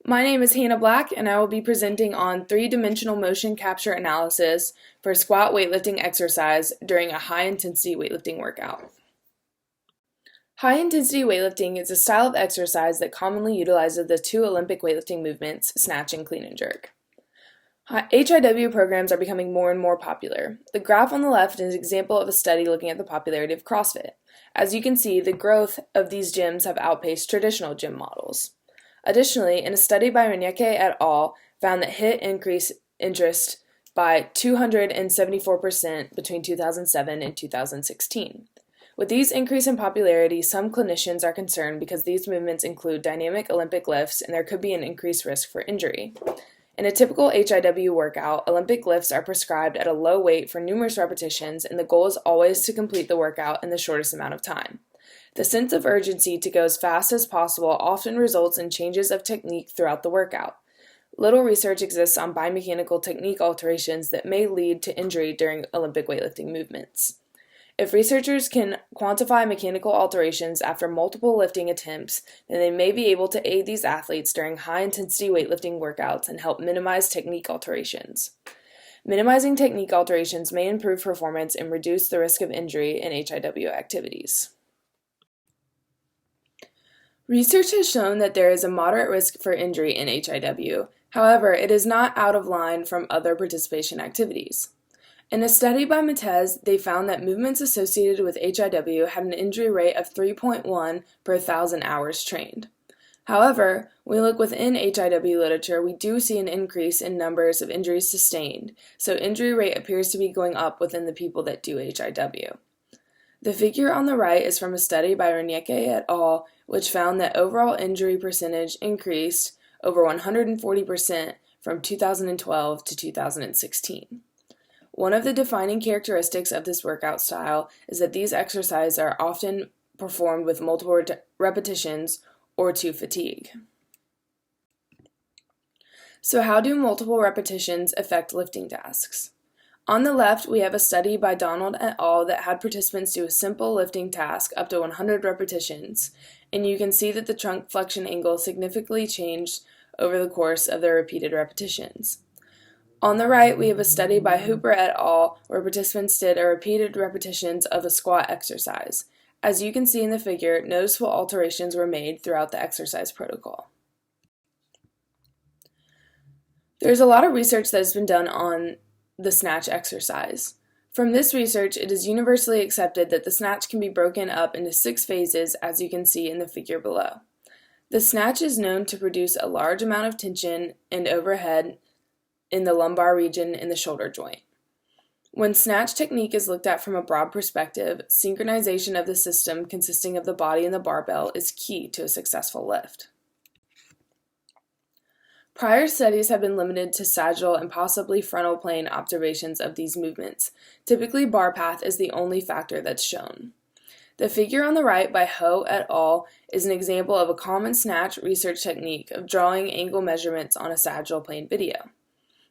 My name is Hannah Black, and I will be presenting on three-dimensional motion capture analysis for squat weightlifting exercise during a high-intensity weightlifting workout. High-intensity weightlifting is a style of exercise that commonly utilizes the two Olympic weightlifting movements, snatch and clean and jerk. HIW programs are becoming more and more popular. The graph on the left is an example of a study looking at the popularity of CrossFit. As you can see, the growth of these gyms have outpaced traditional gym models. Additionally, in a study by Renieke et al., found that HIIT increased interest by 274% between 2007 and 2016. With these increase in popularity, some clinicians are concerned because these movements include dynamic Olympic lifts and there could be an increased risk for injury. In a typical HIW workout, Olympic lifts are prescribed at a low weight for numerous repetitions, and the goal is always to complete the workout in the shortest amount of time. The sense of urgency to go as fast as possible often results in changes of technique throughout the workout. Little research exists on biomechanical technique alterations that may lead to injury during Olympic weightlifting movements. If researchers can quantify mechanical alterations after multiple lifting attempts, then they may be able to aid these athletes during high-intensity weightlifting workouts and help minimize technique alterations. Minimizing technique alterations may improve performance and reduce the risk of injury in HIW activities. Research has shown that there is a moderate risk for injury in HIW. However, it is not out of line from other participation activities. In a study by Matez, they found that movements associated with HIW had an injury rate of 3.1 per 1,000 hours trained. However, when we look within HIW literature, we do see an increase in numbers of injuries sustained, so injury rate appears to be going up within the people that do HIW. The figure on the right is from a study by Renieke et al., which found that overall injury percentage increased over 140% from 2012 to 2016. One of the defining characteristics of this workout style is that these exercises are often performed with multiple repetitions or to fatigue. So how do multiple repetitions affect lifting tasks? On the left, we have a study by Donald et al. That had participants do a simple lifting task up to 100 repetitions, and you can see that the trunk flexion angle significantly changed over the course of the repeated repetitions. On the right, we have a study by Hooper et al., where participants did a repeated repetitions of a squat exercise. As you can see in the figure, noticeable alterations were made throughout the exercise protocol. There's a lot of research that has been done on the snatch exercise. From this research, it is universally accepted that the snatch can be broken up into 6 phases, as you can see in the figure below. The snatch is known to produce a large amount of tension and overhead in the lumbar region in the shoulder joint. When snatch technique is looked at from a broad perspective, synchronization of the system consisting of the body and the barbell is key to a successful lift. Prior studies have been limited to sagittal and possibly frontal plane observations of these movements. Typically, bar path is the only factor that's shown. The figure on the right by Ho et al. Is an example of a common snatch research technique of drawing angle measurements on a sagittal plane video.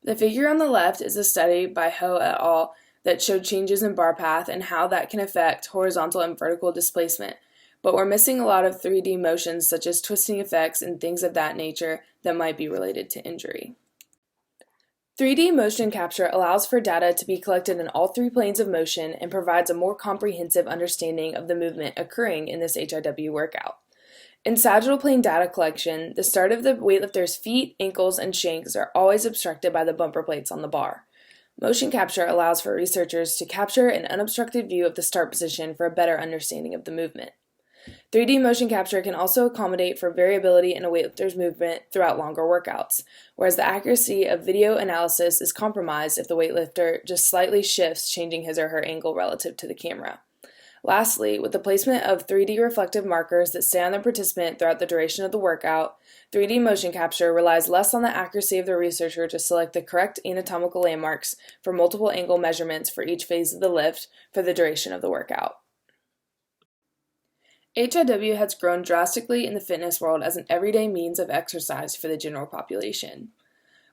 The figure on the left is a study by Ho et al. That showed changes in bar path and how that can affect horizontal and vertical displacement, but we're missing a lot of 3D motions such as twisting effects and things of that nature that might be related to injury. 3D motion capture allows for data to be collected in all 3 planes of motion and provides a more comprehensive understanding of the movement occurring in this HIW workout. In sagittal plane data collection, the start of the weightlifter's feet, ankles, and shanks are always obstructed by the bumper plates on the bar. Motion capture allows for researchers to capture an unobstructed view of the start position for a better understanding of the movement. 3D motion capture can also accommodate for variability in a weightlifter's movement throughout longer workouts, whereas the accuracy of video analysis is compromised if the weightlifter just slightly shifts, changing his or her angle relative to the camera. Lastly, with the placement of 3D reflective markers that stay on the participant throughout the duration of the workout, 3D motion capture relies less on the accuracy of the researcher to select the correct anatomical landmarks for multiple angle measurements for each phase of the lift for the duration of the workout. HIW has grown drastically in the fitness world as an everyday means of exercise for the general population.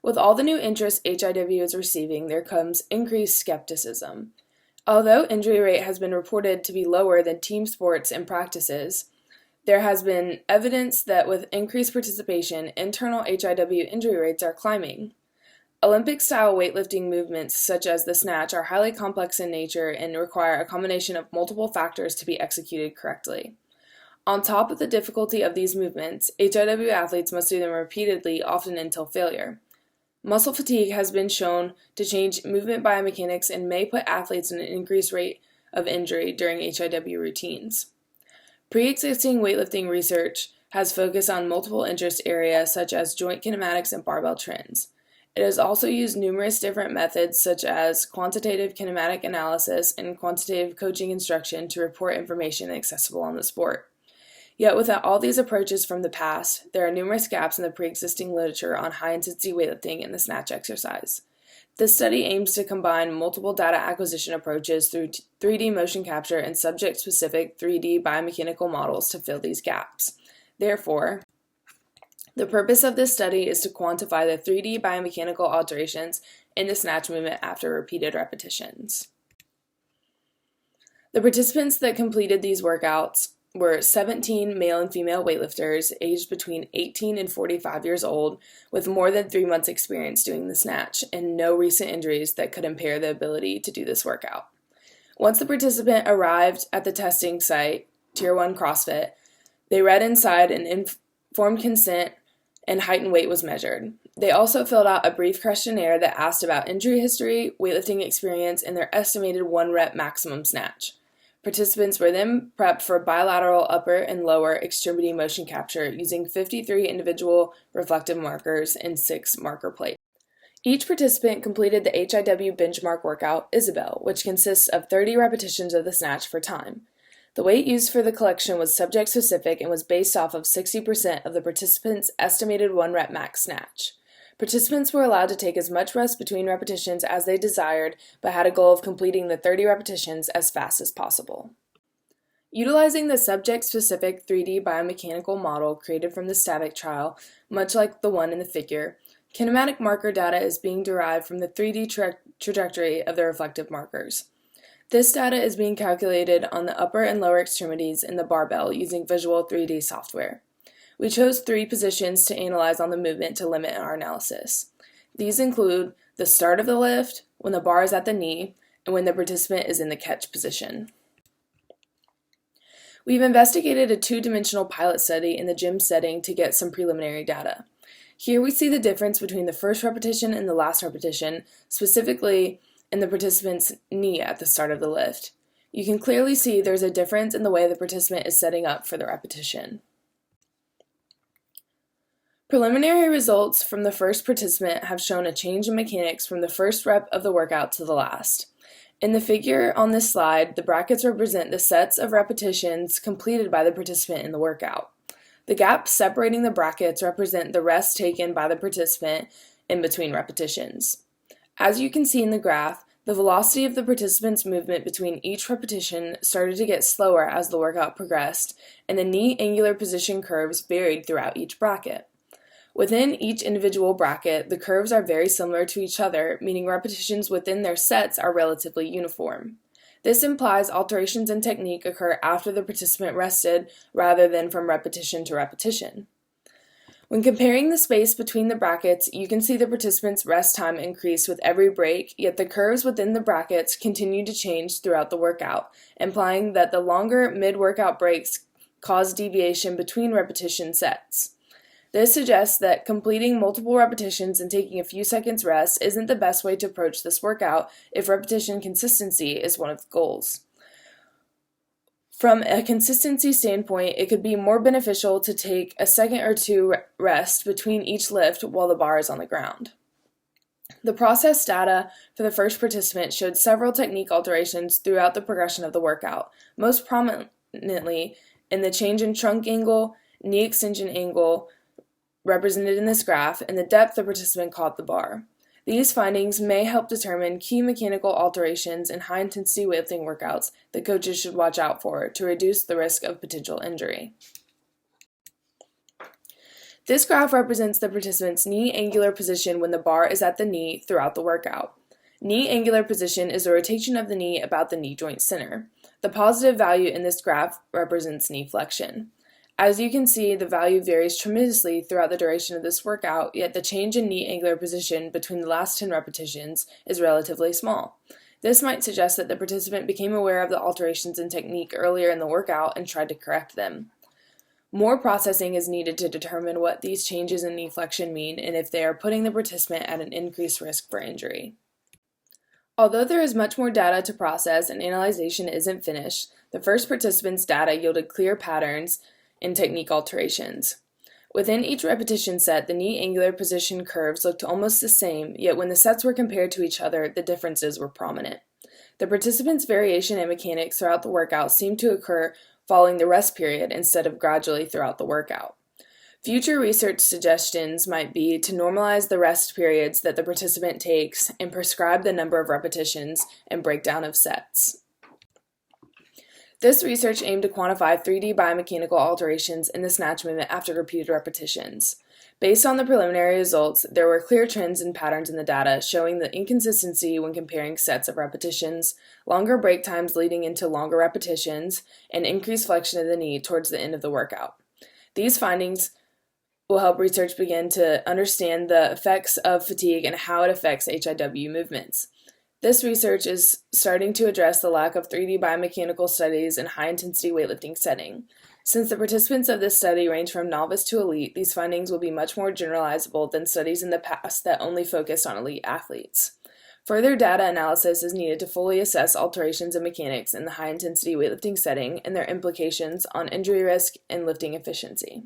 With all the new interest HIW is receiving, there comes increased skepticism. Although injury rate has been reported to be lower than team sports and practices, There has been evidence that with increased participation, internal HIW injury rates are climbing. Olympic-style weightlifting movements such as the snatch are highly complex in nature and require a combination of multiple factors to be executed correctly. On top of the difficulty of these movements, HIW athletes must do them repeatedly, often until failure. Muscle fatigue has been shown to change movement biomechanics and may put athletes in an increased rate of injury during HIW routines. Pre-existing weightlifting research has focused on multiple interest areas such as joint kinematics and barbell trends. It has also used numerous different methods such as quantitative kinematic analysis and quantitative coaching instruction to report information accessible on the sport. Yet without all these approaches from the past, there are numerous gaps in the pre-existing literature on high-intensity weightlifting and the snatch exercise. This study aims to combine multiple data acquisition approaches through 3D motion capture and subject-specific 3D biomechanical models to fill these gaps. Therefore, the purpose of this study is to quantify the 3D biomechanical alterations in the snatch movement after repeated repetitions. The participants that completed these workouts were 17 male and female weightlifters aged between 18 and 45 years old with more than 3 months experience doing the snatch and no recent injuries that could impair the ability to do this workout. Once the participant arrived at the testing site, Tier 1 CrossFit, they read inside an informed consent and height and weight was measured. They also filled out a brief questionnaire that asked about injury history, weightlifting experience, and their estimated 1-rep maximum snatch. Participants were then prepped for bilateral upper and lower extremity motion capture using 53 individual reflective markers and 6 marker plates. Each participant completed the HIW benchmark workout, Isabel, which consists of 30 repetitions of the snatch for time. The weight used for the collection was subject-specific and was based off of 60% of the participants' estimated 1-rep max snatch. Participants were allowed to take as much rest between repetitions as they desired, but had a goal of completing the 30 repetitions as fast as possible. Utilizing the subject-specific 3D biomechanical model created from the static trial, much like the one in the figure, kinematic marker data is being derived from the 3D trajectory of the reflective markers. This data is being calculated on the upper and lower extremities in the barbell using Visual 3D software. We chose 3 positions to analyze on the movement to limit our analysis. These include the start of the lift, when the bar is at the knee, and when the participant is in the catch position. We've investigated a 2-dimensional pilot study in the gym setting to get some preliminary data. Here we see the difference between the first repetition and the last repetition, specifically in the participant's knee at the start of the lift. You can clearly see there's a difference in the way the participant is setting up for the repetition. Preliminary results from the first participant have shown a change in mechanics from the first rep of the workout to the last. In the figure on this slide, the brackets represent the sets of repetitions completed by the participant in the workout. The gaps separating the brackets represent the rest taken by the participant in between repetitions. As you can see in the graph, the velocity of the participant's movement between each repetition started to get slower as the workout progressed, and the knee angular position curves varied throughout each bracket. Within each individual bracket, the curves are very similar to each other, meaning repetitions within their sets are relatively uniform. This implies alterations in technique occur after the participant rested rather than from repetition to repetition. When comparing the space between the brackets, you can see the participant's rest time increase with every break, yet the curves within the brackets continue to change throughout the workout, implying that the longer mid-workout breaks cause deviation between repetition sets. This suggests that completing multiple repetitions and taking a few seconds rest isn't the best way to approach this workout if repetition consistency is one of the goals. From a consistency standpoint, it could be more beneficial to take a second or 2 rest between each lift while the bar is on the ground. The process data for the first participant showed several technique alterations throughout the progression of the workout, most prominently in the change in trunk angle, knee extension angle, represented in this graph, and the depth the participant caught the bar. These findings may help determine key mechanical alterations in high-intensity weightlifting workouts that coaches should watch out for to reduce the risk of potential injury. This graph represents the participant's knee angular position when the bar is at the knee throughout the workout. Knee angular position is the rotation of the knee about the knee joint center. The positive value in this graph represents knee flexion. As you can see, the value varies tremendously throughout the duration of this workout, yet the change in knee angular position between the last 10 repetitions is relatively small. This might suggest that the participant became aware of the alterations in technique earlier in the workout and tried to correct them. More processing is needed to determine what these changes in knee flexion mean and if they are putting the participant at an increased risk for injury. Although there is much more data to process and analyzation isn't finished, the first participant's data yielded clear patterns in technique alterations. Within each repetition set, the knee angular position curves looked almost the same, yet when the sets were compared to each other, the differences were prominent. The participants' variation in mechanics throughout the workout seemed to occur following the rest period instead of gradually throughout the workout. Future research suggestions might be to normalize the rest periods that the participant takes and prescribe the number of repetitions and breakdown of sets. This research aimed to quantify 3D biomechanical alterations in the snatch movement after repeated repetitions. Based on the preliminary results, there were clear trends and patterns in the data showing the inconsistency when comparing sets of repetitions, longer break times leading into longer repetitions, and increased flexion of the knee towards the end of the workout. These findings will help research begin to understand the effects of fatigue and how it affects HIW movements. This research is starting to address the lack of 3D biomechanical studies in high-intensity weightlifting setting. Since the participants of this study range from novice to elite, these findings will be much more generalizable than studies in the past that only focused on elite athletes. Further data analysis is needed to fully assess alterations in mechanics in the high-intensity weightlifting setting and their implications on injury risk and lifting efficiency.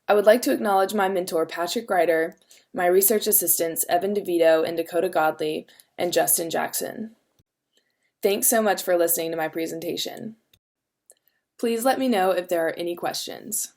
I would like to acknowledge my mentor, Patrick Ryder, my research assistants, Evan DeVito and Dakota Godley, and Justin Jackson. Thanks so much for listening to my presentation. Please let me know if there are any questions.